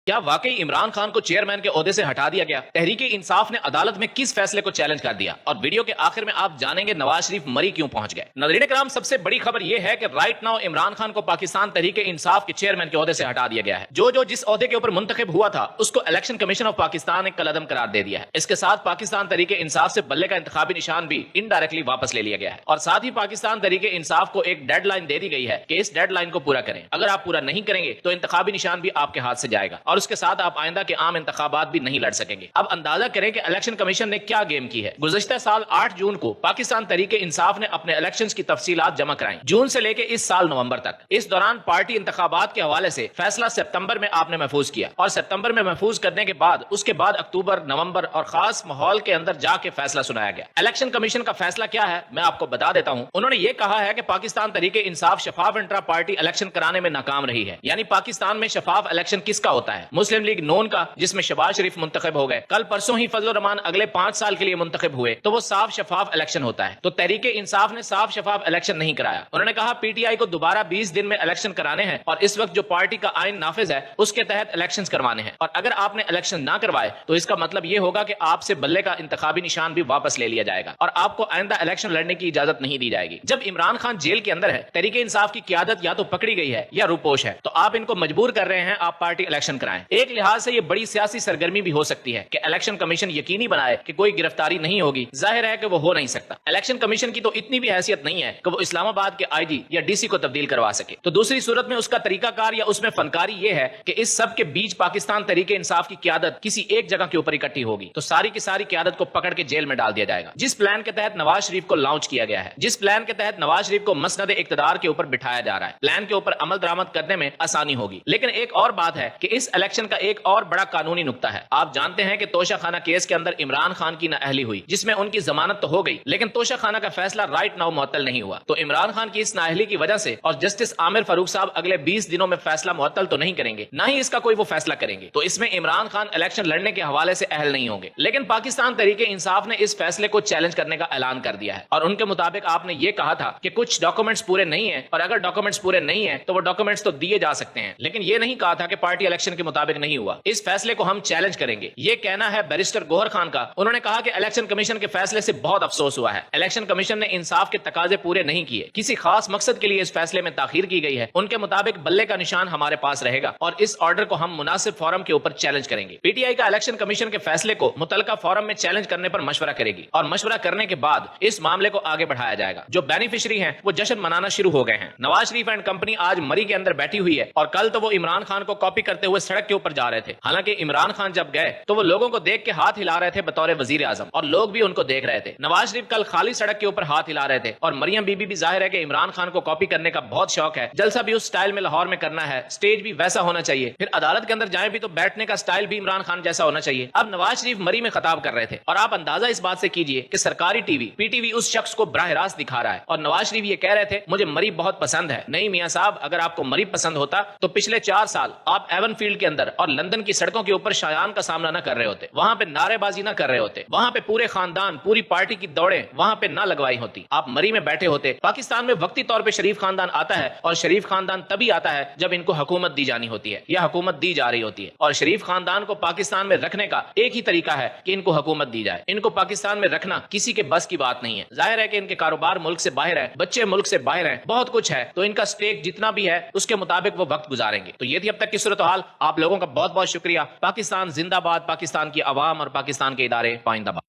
کیا واقعی عمران خان کو چیئرمین کے عہدے سے ہٹا دیا گیا؟ تحریک انصاف نے عدالت میں کس فیصلے کو چیلنج کر دیا؟ اور ویڈیو کے آخر میں آپ جانیں گے نواز شریف مری کیوں پہنچ گئے۔ ناظرین کرام، سب سے بڑی خبر یہ ہے کہ رائٹ ناؤ عمران خان کو پاکستان تحریک انصاف کے چیئرمین کے عہدے سے ہٹا دیا گیا ہے۔ جو جس عہدے کے اوپر منتخب ہوا تھا اس کو الیکشن کمیشن آف پاکستان نے کالعدم قرار دے دیا ہے۔ اس کے ساتھ پاکستان تحریک انصاف سے بلے کا انتخابی نشان بھی انڈائریکٹلی واپس لے لیا گیا ہے، اور ساتھ ہی پاکستان تحریک انصاف کو ایک ڈیڈ لائن دے دی گئی ہے کہ اس ڈیڈ لائن کو پورا کریں۔ اگر آپ پورا نہیں کریں گے تو انتخابی نشان بھی آپ کے ہاتھ سے جائے گا، اور اس کے ساتھ آپ آئندہ کے عام انتخابات بھی نہیں لڑ سکیں گے۔ اب اندازہ کریں کہ الیکشن کمیشن نے کیا گیم کی ہے۔ گزشتہ سال 8 جون کو پاکستان تحریک انصاف نے اپنے الیکشنز کی تفصیلات جمع کرائیں، جون سے لے کے اس سال نومبر تک۔ اس دوران پارٹی انتخابات کے حوالے سے فیصلہ سپتمبر میں آپ نے محفوظ کیا، اور سپتمبر میں محفوظ کرنے کے بعد اس کے بعد اکتوبر، نومبر اور خاص ماحول کے اندر جا کے فیصلہ سنایا گیا۔ الیکشن کمیشن کا فیصلہ کیا ہے میں آپ کو بتا دیتا ہوں۔ انہوں نے یہ کہا ہے کہ پاکستان تحریک انصاف شفاف انٹرا پارٹی الیکشن کرانے میں ناکام رہی ہے۔ یعنی پاکستان میں شفاف الیکشن کس کا ہوتا ہے؟ مسلم لیگ نون کا، جس میں شہباز شریف منتخب ہو گئے، کل پرسوں ہی فضل الرحمان اگلے 5 سال کے لیے منتخب ہوئے، تو وہ صاف شفاف الیکشن ہوتا ہے۔ تو تحریک انصاف نے صاف شفاف الیکشن نہیں کرایا۔ انہوں نے کہا پی ٹی آئی کو دوبارہ 20 دن میں الیکشن کرانے ہیں، اور اس وقت جو پارٹی کا آئین نافذ ہے اس کے تحت الیکشنز کروانے ہیں، اور اگر آپ نے الیکشن نہ کروائے تو اس کا مطلب یہ ہوگا کہ آپ سے بلے کا انتخابی نشان بھی واپس لے لیا جائے گا، اور آپ کو آئندہ الیکشن لڑنے کی اجازت نہیں دی جائے گی۔ جب عمران خان جیل کے اندر ہے، تحریک انصاف کی قیادت یا تو پکڑی گئی ہے یا روپوش ہے، تو آپ ان کو مجبور کر رہے ہیں آپ پارٹی الیکشن کرائیں۔ ایک لحاظ سے یہ بڑی سیاسی سرگرمی بھی ہو سکتی ہے کہ الیکشن کمیشن یقینی بنائے کہ کوئی گرفتاری نہیں ہوگی۔ ظاہر ہے کہ وہ ہو نہیں سکتا۔ الیکشن کمیشن کی تو اتنی بھی حیثیت نہیں ہے کہ وہ اسلام آباد کے آئی جی یا ڈی سی کو تبدیل کروا سکے۔ تو دوسری صورت میں اس کا طریقہ کار یا اس میں فنکاری یہ ہے کہ اس سب کے بیچ پاکستان تحریک انصاف کی قیادت کسی ایک جگہ کے اوپر اکٹھی ہوگی، تو ساری کی ساری قیادت کو پکڑ کے جیل میں ڈال دیا جائے گا۔ جس پلان کے تحت نواز شریف کو لانچ کیا گیا ہے، جس پلان کے تحت نواز شریف کو مسند اقتدار کے اوپر بٹھایا جا رہا ہے، پلان کے اوپر عمل درآمد کرنے میں آسانی ہوگی۔ لیکن ایک اور بات ہے کہ اس الیکشن کا ایک اور بڑا قانونی نقطہ ہے۔ آپ جانتے ہیں کہ توشہ خانہ کیس کے اندر عمران خان کی نااہلی ہوئی، جس میں ان کی ضمانت تو ہو گئی، لیکن توشہ خانہ کا فیصلہ رائٹ ناؤ معطل نہیں ہوا۔ تو عمران خان کی اس نااہلی کی وجہ سے، اور جسٹس عامر فاروق صاحب اگلے 20 دنوں میں فیصلہ معطل تو نہیں کریں گے، نہ ہی اس کا کوئی وہ فیصلہ کریں گے، تو اس میں عمران خان الیکشن لڑنے کے حوالے سے اہل نہیں ہوں گے۔ لیکن پاکستان تحریک انصاف نے اس فیصلے کو چیلنج کرنے کا اعلان کر دیا ہے، اور ان کے مطابق آپ نے یہ کہا تھا کہ کچھ ڈاکومنٹس پورے نہیں ہیں، اور اگر ڈاکومنٹس پورے نہیں ہیں تو وہ ڈاکومنٹس تو دیے جا سکتے ہیں، لیکن یہ نہیں کہا تھا کہ پارٹی الیکشن کے مطابق نہیں ہوا۔ اس فیصلے کو ہم چیلنج کریں گے، یہ کہنا ہے بیرسٹر گوہر خان کا۔ انہوں نے کہا کہ الیکشن کمیشن کے فیصلے سے بہت افسوس ہوا ہے، الیکشن کمیشن نے انصاف کے تقاضے پورے نہیں کیے، کسی خاص مقصد کے لیے اس فیصلے میں تاخیر کی گئی ہے۔ ان کے مطابق بلے کا نشان ہمارے پاس رہے گا، اور اس آرڈر کو ہم مناسب فورم کے اوپر چیلنج کریں گے۔ پی ٹی آئی کا الیکشن کمیشن کے فیصلے کو متعلقہ فورم میں چیلنج کرنے پر مشورہ کرے گی، اور مشورہ کرنے کے بعد اس معاملے کو آگے بڑھایا جائے گا۔ جو بینیفیشری ہیں وہ جشن منانا شروع ہو گئے ہیں۔ نواز شریف اینڈ کمپنی آج مری کے اندر بیٹھی ہوئی ہے، اور کل تو وہ عمران خان کو کاپی کرتے ہوئے سڑک کے اوپر جا رہے تھے۔ حالانکہ عمران خان جب گئے تو وہ لوگوں کو دیکھ کے ہاتھ ہلا رہے تھے بطور وزیر اعظم، اور لوگ بھی ان کو دیکھ رہے تھے۔ نواز شریف کل خالی سڑک کے اوپر ہاتھ ہلا رہے تھے، اور مریم بی بی بھی ظاہر ہے کہ عمران خان کو کاپی کرنے کا بہت شوق ہے۔ جلسہ بھی اس سٹائل میں لاہور میں کرنا ہے، سٹیج بھی ویسا ہونا چاہیے، پھر عدالت کے اندر جائیں بھی تو بیٹھنے کا سٹائل بھی عمران خان جیسا ہونا چاہیے۔ اب نواز شریف مری میں خطاب کر رہے تھے، اور آپ اندازہ اس بات سے کیجئے کہ سرکاری T V P T V اس شخص کو براہ راست دکھا رہا ہے، اور نواز شریف یہ کہہ رہے تھے مجھے مری بہت پسند ہے۔ نہیں میاں صاحب، اگر آپ کو مری پسند ہوتا تو پچھلے 4 سال آپ ایون فیلڈ کے اندر اور لندن کی سڑکوں کے اوپر شایان کا سامنا نہ کر رہے ہوتے، وہاں پہ نعرے بازی نہ کر رہے ہوتے، وہاں پہ پورے خاندان پوری پارٹی کی دوڑیں وہاں پہ نہ لگوائی ہوتی، آپ مری میں بیٹھے ہوتے۔ پاکستان میں وقتی طور پہ شریف خاندان آتا ہے، اور شریف خاندان تبھی آتا ہے جب ان کو حکومت دی جانی ہوتی ہے یا حکومت دی جا رہی ہوتی ہے، اور شریف خاندان کو پاکستان میں رکھنے کا ایک ہی طریقہ ہے کہ ان کو حکومت دی جائے۔ ان کو پاکستان میں رکھنا کسی کے بس کی بات نہیں ہے۔ ظاہر ہے کہ ان کے کاروبار ملک سے باہر ہے، بچے ملک سے باہر ہیں، بہت کچھ ہے، تو ان کا سٹیک جتنا بھی ہے اس کے مطابق وہ وقت گزاریں گے۔ تو یہ تھی اب تک کی صورتحال۔ آپ لوگوں کا بہت بہت شکریہ۔ پاکستان زندہ باد، پاکستان کی عوام اور پاکستان کے ادارے پائندہ باد۔